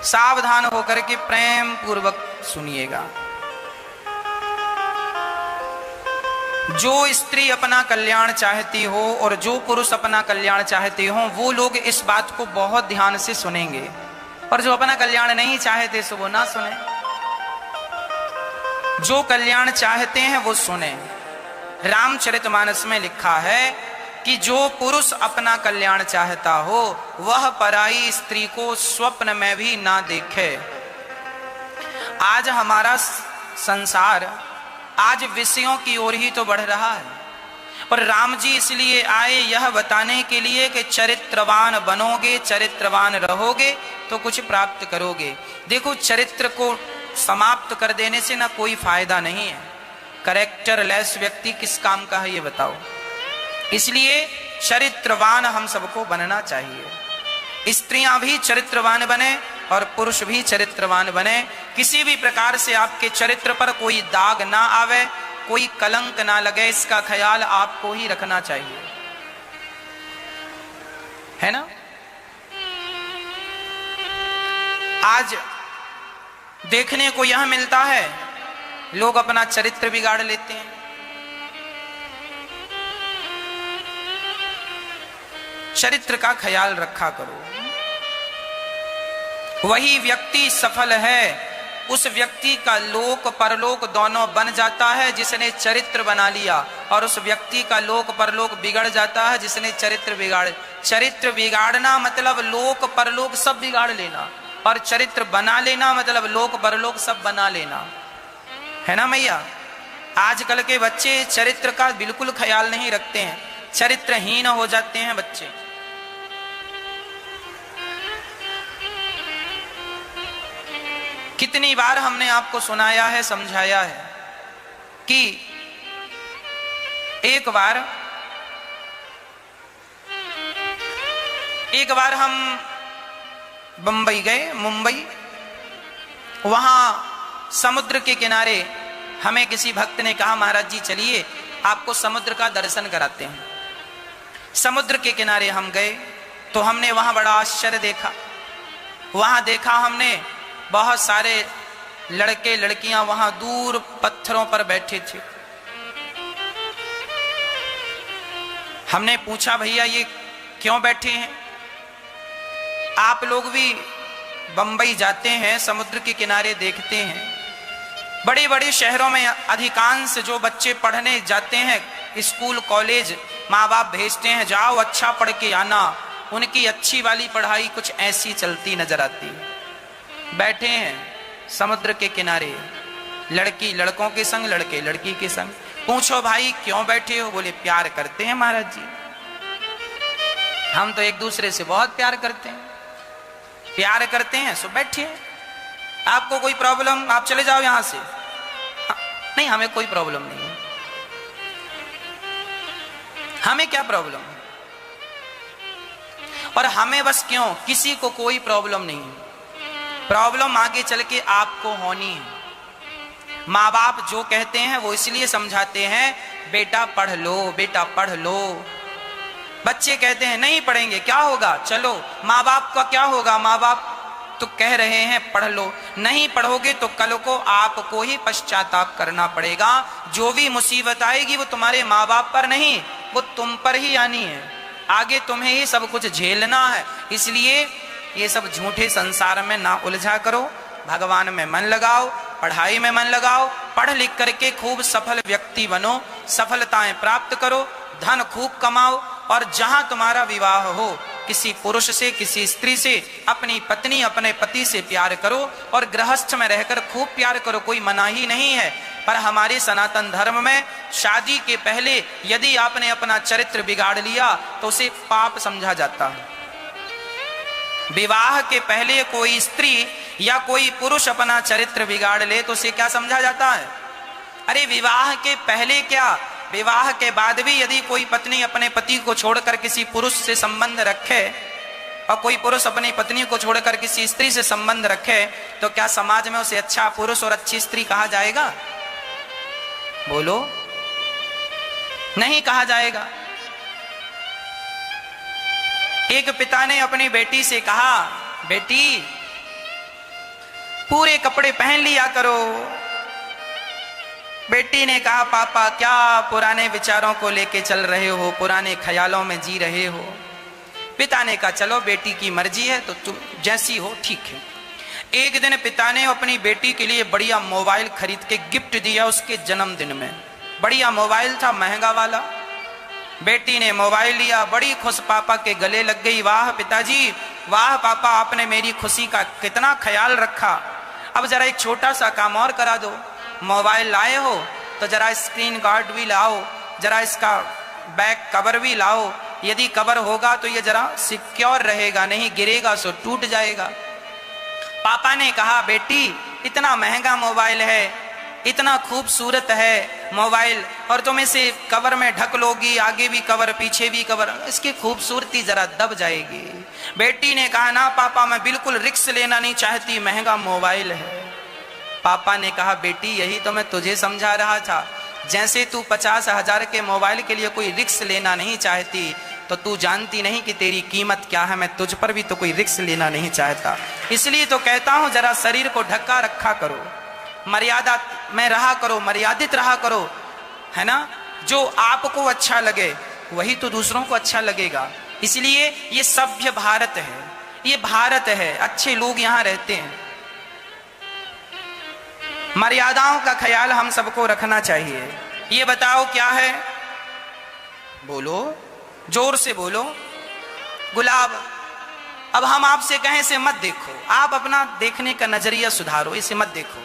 सावधान होकर के प्रेम पूर्वक सुनिएगा। जो स्त्री अपना कल्याण चाहती हो और जो पुरुष अपना कल्याण चाहते हो वो लोग इस बात को बहुत ध्यान से सुनेंगे, और जो अपना कल्याण नहीं चाहते सो वो ना सुने। जो कल्याण चाहते हैं वो सुने। रामचरितमानस में लिखा है कि जो पुरुष अपना कल्याण चाहता हो वह पराई स्त्री को स्वप्न में भी ना देखे। आज हमारा संसार आज विषयों की ओर ही तो बढ़ रहा है, और राम जी इसलिए आए यह बताने के लिए कि चरित्रवान बनोगे, चरित्रवान रहोगे तो कुछ प्राप्त करोगे। देखो, चरित्र को समाप्त कर देने से ना कोई फायदा नहीं है। कैरेक्टरलेस व्यक्ति किस काम का है ये बताओ। इसलिए चरित्रवान हम सबको बनना चाहिए। स्त्रियां भी चरित्रवान बने और पुरुष भी चरित्रवान बने। किसी भी प्रकार से आपके चरित्र पर कोई दाग ना आवे, कोई कलंक ना लगे, इसका ख्याल आपको ही रखना चाहिए, है ना। आज देखने को यह मिलता है, लोग अपना चरित्र बिगाड़ लेते हैं। चरित्र का ख्याल रखा करो। वही व्यक्ति सफल है, उस व्यक्ति का लोक परलोक दोनों बन जाता है जिसने चरित्र बना लिया, और उस व्यक्ति का लोक परलोक बिगड़ जाता है जिसने चरित्र बिगाड़ना मतलब लोक परलोक सब बिगाड़ लेना, और चरित्र बना लेना मतलब लोक परलोक सब बना लेना, है ना मैया। आजकल के बच्चे चरित्र का बिल्कुल ख्याल नहीं रखते हैं, चरित्रहीन हो जाते हैं बच्चे। कितनी बार हमने आपको सुनाया है, समझाया है कि एक बार हम बंबई गए, मुंबई। वहां समुद्र के किनारे हमें किसी भक्त ने कहा, महाराज जी चलिए आपको समुद्र का दर्शन कराते हैं। समुद्र के किनारे हम गए तो हमने वहां बड़ा आश्चर्य देखा। वहां देखा हमने बहुत सारे लड़के लड़कियां वहां दूर पत्थरों पर बैठे थे। हमने पूछा, भैया ये क्यों बैठे हैं? आप लोग भी बंबई जाते हैं, समुद्र के किनारे देखते हैं। बड़े बड़े शहरों में अधिकांश जो बच्चे पढ़ने जाते हैं, स्कूल कॉलेज माँ बाप भेजते हैं, जाओ अच्छा पढ़ के आना। उनकी अच्छी वाली पढ़ाई कुछ ऐसी चलती नजर आती है। बैठे हैं समुद्र के किनारे, लड़की लड़कों के संग, लड़के लड़की के संग। पूछो भाई क्यों बैठे हो? बोले प्यार करते हैं महाराज जी, हम तो एक दूसरे से बहुत प्यार करते हैं। प्यार करते हैं सो बैठिए, आपको कोई प्रॉब्लम, आप चले जाओ यहां से। नहीं, हमें कोई प्रॉब्लम नहीं है। हमें क्या प्रॉब्लम है? और हमें बस क्यों, किसी को कोई प्रॉब्लम नहीं है। प्रॉब्लम आगे चल के आपको होनी है। माँ बाप जो कहते हैं वो इसलिए समझाते हैं, बेटा पढ़ लो, बेटा पढ़ लो। बच्चे कहते हैं नहीं पढ़ेंगे, क्या होगा, चलो। माँ बाप का क्या होगा, माँ बाप तो कह रहे हैं पढ़ लो। नहीं पढ़ोगे तो कल को आपको ही पश्चाताप करना पड़ेगा। जो भी मुसीबत आएगी वो तुम्हारे माँ बाप पर नहीं, वो तुम पर ही आनी है। आगे तुम्हें ही सब कुछ झेलना है। इसलिए ये सब झूठे संसार में ना उलझा करो, भगवान में मन लगाओ, पढ़ाई में मन लगाओ, पढ़ लिख करके खूब सफल व्यक्ति बनो, सफलताएं प्राप्त करो, धन खूब कमाओ, और जहां तुम्हारा विवाह हो किसी पुरुष से, किसी स्त्री से, अपनी पत्नी अपने पति से प्यार करो, और गृहस्थ में रहकर खूब प्यार करो, कोई मनाही नहीं है। पर हमारे सनातन धर्म में शादी के पहले यदि आपने अपना चरित्र बिगाड़ लिया तो उसे पाप समझा जाता है। विवाह के पहले कोई स्त्री या कोई पुरुष अपना चरित्र बिगाड़ ले तो उसे क्या समझा जाता है? अरे विवाह के पहले क्या, विवाह के बाद भी यदि कोई पत्नी अपने पति को छोड़कर किसी पुरुष से संबंध रखे, और कोई पुरुष अपनी पत्नी को छोड़कर किसी स्त्री से संबंध रखे, तो क्या समाज में उसे अच्छा पुरुष और अच्छी स्त्री कहा जाएगा? बोलो, नहीं कहा जाएगा। एक पिता ने अपनी बेटी से कहा, बेटी पूरे कपड़े पहन लिया करो। बेटी ने कहा पापा क्या पुराने विचारों को लेके चल रहे हो, पुराने ख्यालों में जी रहे हो। पिता ने कहा चलो बेटी की मर्जी है तो तुम जैसी हो ठीक है। एक दिन पिता ने अपनी बेटी के लिए बढ़िया मोबाइल खरीद के गिफ्ट दिया उसके जन्मदिन में। बढ़िया मोबाइल था, महंगा वाला। बेटी ने मोबाइल लिया, बड़ी खुश पापा के गले लग गई। वाह पिताजी, वाह पापा, आपने मेरी खुशी का कितना ख्याल रखा। अब जरा एक छोटा सा काम और करा दो, मोबाइल लाए हो तो जरा स्क्रीन गार्ड भी लाओ, जरा इसका बैक कवर भी लाओ। यदि कवर होगा तो ये जरा सिक्योर रहेगा, नहीं गिरेगा सो टूट जाएगा। पापा ने कहा बेटी इतना महंगा मोबाइल है, इतना खूबसूरत है मोबाइल, और तुम इसे कवर में ढक लोगी, आगे भी कवर पीछे भी कवर, इसकी खूबसूरती जरा दब जाएगी। बेटी ने कहा ना पापा, मैं बिल्कुल रिस्क लेना नहीं चाहती, महंगा मोबाइल है। पापा ने कहा बेटी यही तो मैं तुझे समझा रहा था, जैसे तू 50,000 के मोबाइल के लिए कोई रिस्क लेना नहीं चाहती तो तू जानती नहीं कि तेरी कीमत क्या है। मैं तुझ पर भी तो कोई रिस्क लेना नहीं चाहता, इसलिए तो कहता हूं जरा शरीर को ढका रखा करो, मर्यादा में रहा करो, मर्यादित रहा करो, है ना। जो आपको अच्छा लगे वही तो दूसरों को अच्छा लगेगा। इसलिए ये सभ्य भारत है, ये भारत है, अच्छे लोग यहां रहते हैं। मर्यादाओं का ख्याल हम सबको रखना चाहिए। ये बताओ क्या है, बोलो, जोर से बोलो। गुलाब। अब हम आपसे कहें इसे मत देखो, आप अपना देखने का नजरिया सुधारो, इसे मत देखो।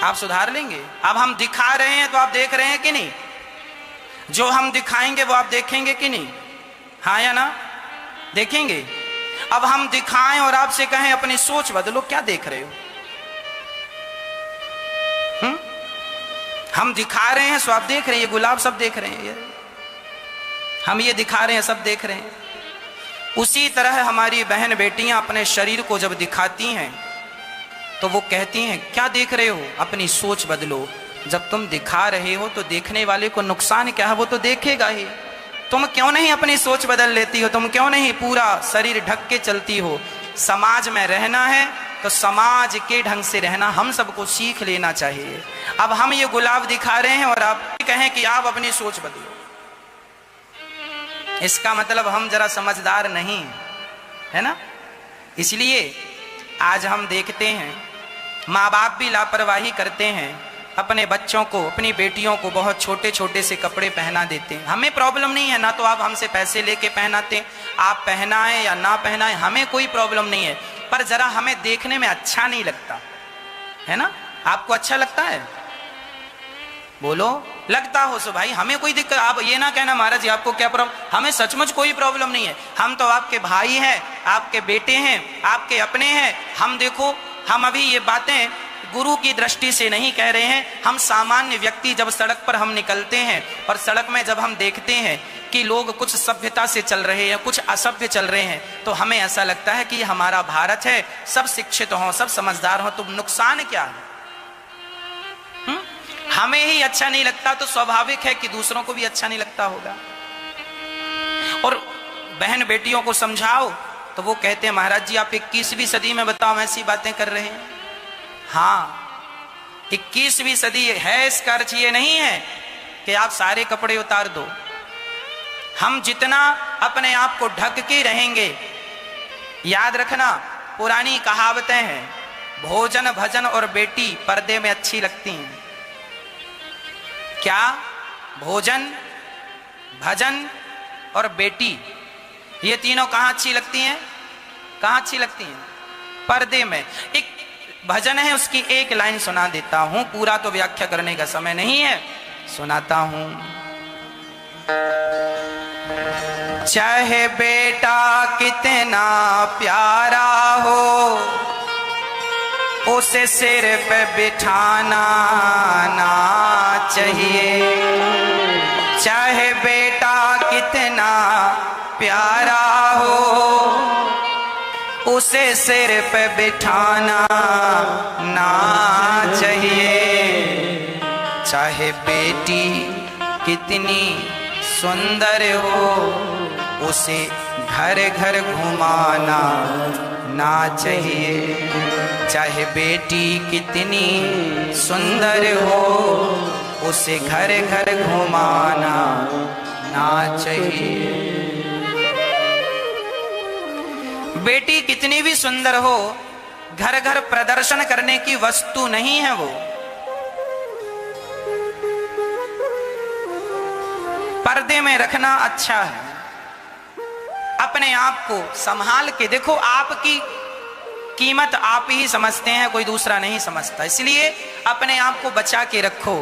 आप सुधार लेंगे। अब हम दिखा रहे हैं तो आप देख रहे हैं कि नहीं, जो हम दिखाएंगे वो आप देखेंगे कि नहीं, हाँ या ना, देखेंगे। अब हम दिखाएं और आपसे कहें अपनी सोच बदलो, क्या देख रहे हो? हम दिखा रहे हैं सो आप देख रहे हैं, ये गुलाब सब देख रहे हैं, हम ये दिखा रहे हैं सब देख रहे हैं। उसी तरह हमारी बहन बेटियां अपने शरीर को जब दिखाती हैं तो वो कहती हैं क्या देख रहे हो, अपनी सोच बदलो। जब तुम दिखा रहे हो तो देखने वाले को नुकसान क्या है, वो तो देखेगा ही। तुम क्यों नहीं अपनी सोच बदल लेती हो, तुम क्यों नहीं पूरा शरीर ढक के चलती हो? समाज में रहना है तो समाज के ढंग से रहना हम सबको सीख लेना चाहिए। अब हम ये गुलाब दिखा रहे हैं और आप कहें कि आप अपनी सोच बदलो, इसका मतलब हम जरा समझदार नहीं है ना। इसलिए आज हम देखते हैं माँ बाप भी लापरवाही करते हैं, अपने बच्चों को, अपनी बेटियों को बहुत छोटे छोटे से कपड़े पहना देते हैं। हमें प्रॉब्लम नहीं है, ना तो आप हमसे पैसे लेके पहनाते, आप पहनाएं या ना पहनाएं हमें कोई प्रॉब्लम नहीं है, पर जरा हमें देखने में अच्छा नहीं लगता है ना। आपको अच्छा लगता है? बोलो, लगता हो सो भाई, हमें कोई दिक्कत। आप ये ना कहना महाराज जी आपको क्या प्रॉब्लम, हमें सचमुच कोई प्रॉब्लम नहीं है। हम तो आपके भाई हैं, आपके बेटे हैं, आपके अपने हैं। हम देखो, हम अभी ये बातें गुरु की दृष्टि से नहीं कह रहे हैं। हम सामान्य व्यक्ति जब सड़क पर हम निकलते हैं और सड़क में जब हम देखते हैं कि लोग कुछ सभ्यता से चल रहे हैं, कुछ असभ्य चल रहे हैं, तो हमें ऐसा लगता है कि ये हमारा भारत है, सब शिक्षित हों, सब समझदार हों, तो नुकसान क्या है? हमें ही अच्छा नहीं लगता तो स्वाभाविक है कि दूसरों को भी अच्छा नहीं लगता होगा। और बहन बेटियों को समझाओ तो वो कहते हैं महाराज जी आप 21वीं सदी में बताओ ऐसी बातें कर रहे हैं। हाँ, 21वीं सदी है, इसका अर्थ ये नहीं है कि आप सारे कपड़े उतार दो। हम जितना अपने आप को ढक के रहेंगे, याद रखना पुरानी कहावतें हैं, भोजन भजन और बेटी पर्दे में अच्छी लगती हैं। क्या? भोजन भजन और बेटी, ये तीनों कहां अच्छी लगती हैं? कहां अच्छी लगती हैं? पर्दे में। एक भजन है, उसकी एक लाइन सुना देता हूं, पूरा तो व्याख्या करने का समय नहीं है, सुनाता हूं। चाहे बेटा कितना प्यारा हो, उसे सिर पे बिठाना ना चाहिए। चाहे बेटा कितना प्यारा हो, उसे सिर पे बिठाना ना चाहिए। चाहे बेटी कितनी सुंदर हो, उसे घर घर घुमाना ना चाहिए। चाहे बेटी कितनी सुंदर हो, उसे घर घर घुमाना ना चाहिए। बेटी कितनी भी सुंदर हो, घर घर प्रदर्शन करने की वस्तु नहीं है वो। पर्दे में रखना अच्छा है। अपने आप को संभाल के देखो, आपकी कीमत आप ही समझते हैं, कोई दूसरा नहीं समझता। इसलिए अपने आप को बचा के रखो।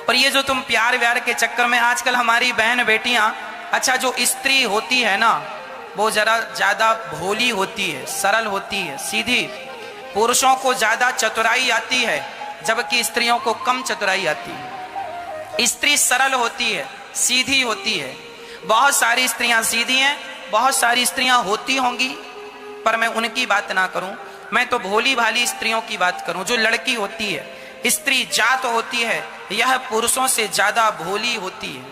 और ये जो तुम प्यार व्यार के चक्कर में आजकल हमारी बहन बेटियां, अच्छा जो स्त्री होती है ना, वो जरा ज्यादा भोली होती है, सरल होती है, सीधी। पुरुषों को ज्यादा चतुराई आती है, जबकि स्त्रियों को कम चतुराई आती है। स्त्री सरल होती है, सीधी होती है। बहुत सारी स्त्रियां सीधी हैं, बहुत सारी स्त्रियां होती होंगी, पर मैं उनकी बात ना करूं। मैं तो भोली भाली स्त्रियों की बात करूं। जो लड़की होती है, स्त्री जात होती है, यह पुरुषों से ज्यादा भोली होती है।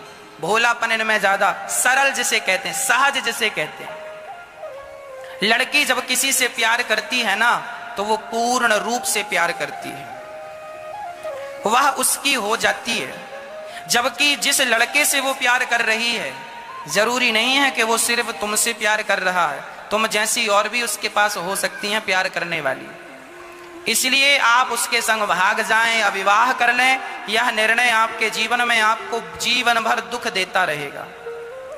भोलापन में ज्यादा, सरल जिसे कहते हैं, सहज जिसे कहते हैं। लड़की जब किसी से प्यार करती है ना, तो वो पूर्ण रूप से प्यार करती है, वह उसकी हो जाती है। जबकि जिस लड़के से वो प्यार कर रही है, जरूरी नहीं है कि वो सिर्फ तुमसे प्यार कर रहा है, तुम जैसी और भी उसके पास हो सकती हैं प्यार करने वाली। इसलिए आप उसके संग भाग जाएं या विवाह कर लें, यह निर्णय आपके जीवन में आपको जीवन भर दुख देता रहेगा।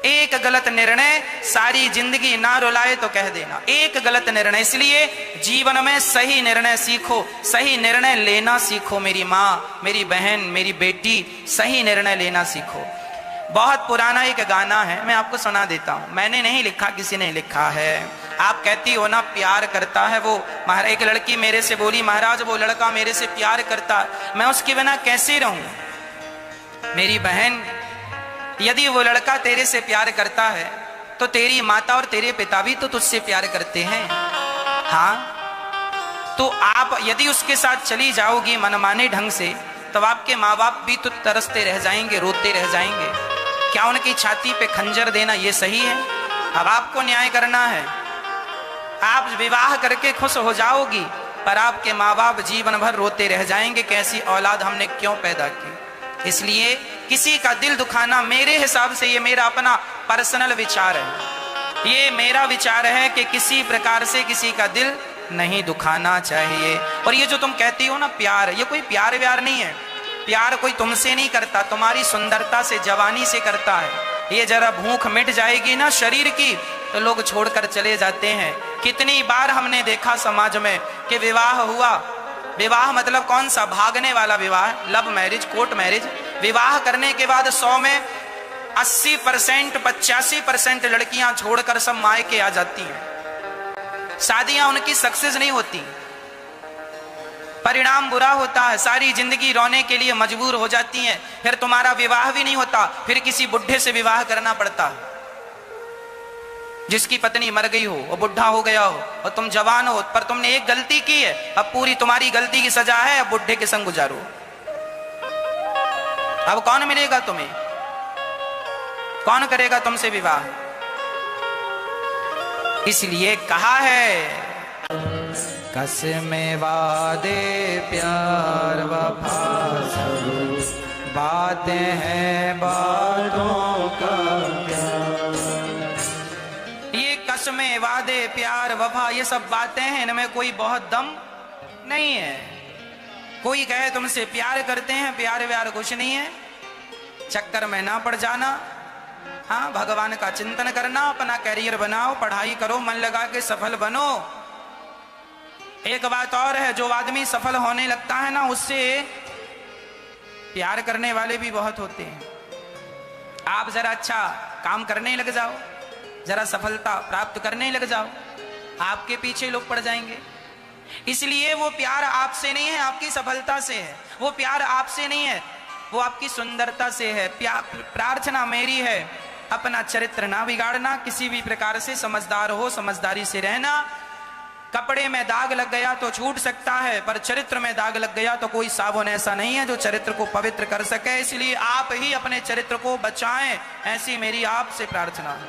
एक गलत निर्णय सारी जिंदगी ना रुलाए तो कह देना, एक गलत निर्णय। इसलिए जीवन में सही निर्णय सीखो, सही निर्णय लेना सीखो। मेरी माँ, मेरी बहन, मेरी बेटी, सही निर्णय लेना सीखो। बहुत पुराना एक गाना है, मैं आपको सुना देता हूँ। मैंने नहीं लिखा, किसी ने लिखा है। आप कहती हो ना प्यार करता है वो। एक लड़की मेरे से बोली, महाराज वो लड़का मेरे से प्यार करता, मैं उसके बिना कैसे रहूं। मेरी बहन, यदि वो लड़का तेरे से प्यार करता है, तो तेरी माता और तेरे पिता भी तो तुझसे प्यार करते हैं। हाँ, तो आप यदि उसके साथ चली जाओगी मनमाने ढंग से, तब आपके माँ बाप भी तो तरसते रह जाएंगे, रोते रह जाएंगे। क्या उनकी छाती पे खंजर देना ये सही है? अब आपको न्याय करना है। आप विवाह करके खुश हो जाओगी, पर आपके माँ बाप जीवन भर रोते रह जाएंगे, कैसी औलाद हमने क्यों पैदा की। इसलिए किसी का दिल दुखाना, मेरे हिसाब से, ये मेरा अपना पर्सनल विचार है, ये मेरा विचार है कि किसी प्रकार से किसी का दिल नहीं दुखाना चाहिए। और ये जो तुम कहती हो ना प्यार, ये कोई प्यार व्यार नहीं है। प्यार कोई तुमसे नहीं करता, तुम्हारी सुंदरता से, जवानी से करता है। ये जरा भूख मिट जाएगी ना शरीर की, तो लोग छोड़कर चले जाते हैं। कितनी बार हमने देखा समाज में कि विवाह हुआ, विवाह मतलब कौन सा, भागने वाला विवाह, लव मैरिज, कोर्ट मैरिज। विवाह करने के बाद 100 में 80%, 85% लड़कियां छोड़कर सब मायके आ जाती हैं। शादियां उनकी सक्सेस नहीं होती, परिणाम बुरा होता है। सारी जिंदगी रोने के लिए मजबूर हो जाती हैं। फिर तुम्हारा विवाह भी नहीं होता, फिर किसी बुढ़े से विवाह करना पड़ता है, जिसकी पत्नी मर गई हो, वो बुढ़ा हो गया हो और तुम जवान हो, पर तुमने एक गलती की है, अब पूरी तुम्हारी गलती की सजा है, अब बुढ़े के संग गुजारो। अब कौन मिलेगा तुम्हें, कौन करेगा तुमसे विवाह? इसलिए कहा है, कसमें वादे प्यार वफा सब बातें हैं बातों का प्यार। ये कसमें वादे प्यार वफा, ये सब बातें हैं, इनमें कोई बहुत दम नहीं है। कोई कहे तुमसे प्यार करते हैं, प्यार व्यार कुछ नहीं है, चक्कर में ना पड़ जाना। हाँ, भगवान का चिंतन करना, अपना कैरियर बनाओ, पढ़ाई करो, मन लगा के सफल बनो। एक बात और है, जो आदमी सफल होने लगता है ना, उससे प्यार करने वाले भी बहुत होते हैं। आप जरा अच्छा काम करने लग जाओ, जरा सफलता प्राप्त करने लग जाओ, आपके पीछे लोग पड़ जाएंगे। इसलिए वो प्यार आपसे नहीं है, आपकी सफलता से है। वो प्यार आपसे नहीं है, वो आपकी सुंदरता से है। प्रार्थना मेरी है, अपना चरित्र ना बिगाड़ना, किसी भी प्रकार से समझदार हो, समझदारी से रहना। कपड़े में दाग लग गया तो छूट सकता है, पर चरित्र में दाग लग गया तो कोई साबुन ऐसा नहीं है जो चरित्र को पवित्र कर सके। इसलिए आप ही अपने चरित्र को बचाएं, ऐसी मेरी आपसे प्रार्थना है।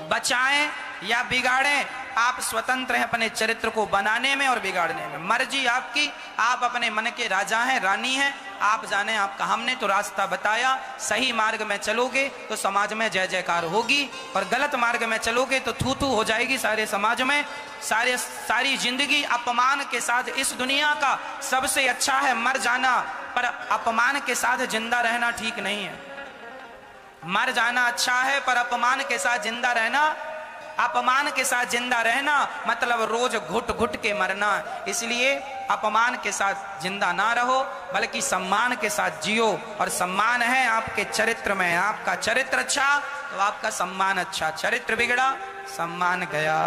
बचाएं या बिगाड़ें, आप स्वतंत्र हैं अपने चरित्र को बनाने में और बिगाड़ने में, मर्जी आपकी। आप अपने मन के राजा हैं, रानी हैं, आप जाने आपका। हमने तो रास्ता बताया, सही मार्ग में चलोगे तो समाज में जय जयकार होगी, और गलत मार्ग में चलोगे तो थू थू हो जाएगी सारे समाज में। सारी जिंदगी अपमान के साथ, इस दुनिया का सबसे अच्छा है मर जाना, पर अपमान के साथ जिंदा रहना ठीक नहीं है। मर जाना अच्छा है, पर अपमान के साथ जिंदा रहना, अपमान के साथ जिंदा रहना मतलब रोज घुट घुट के मरना। इसलिए अपमान के साथ जिंदा ना रहो, बल्कि सम्मान के साथ जियो। और सम्मान है आपके चरित्र में। आपका चरित्र अच्छा तो आपका सम्मान अच्छा, चरित्र बिगड़ा सम्मान गया।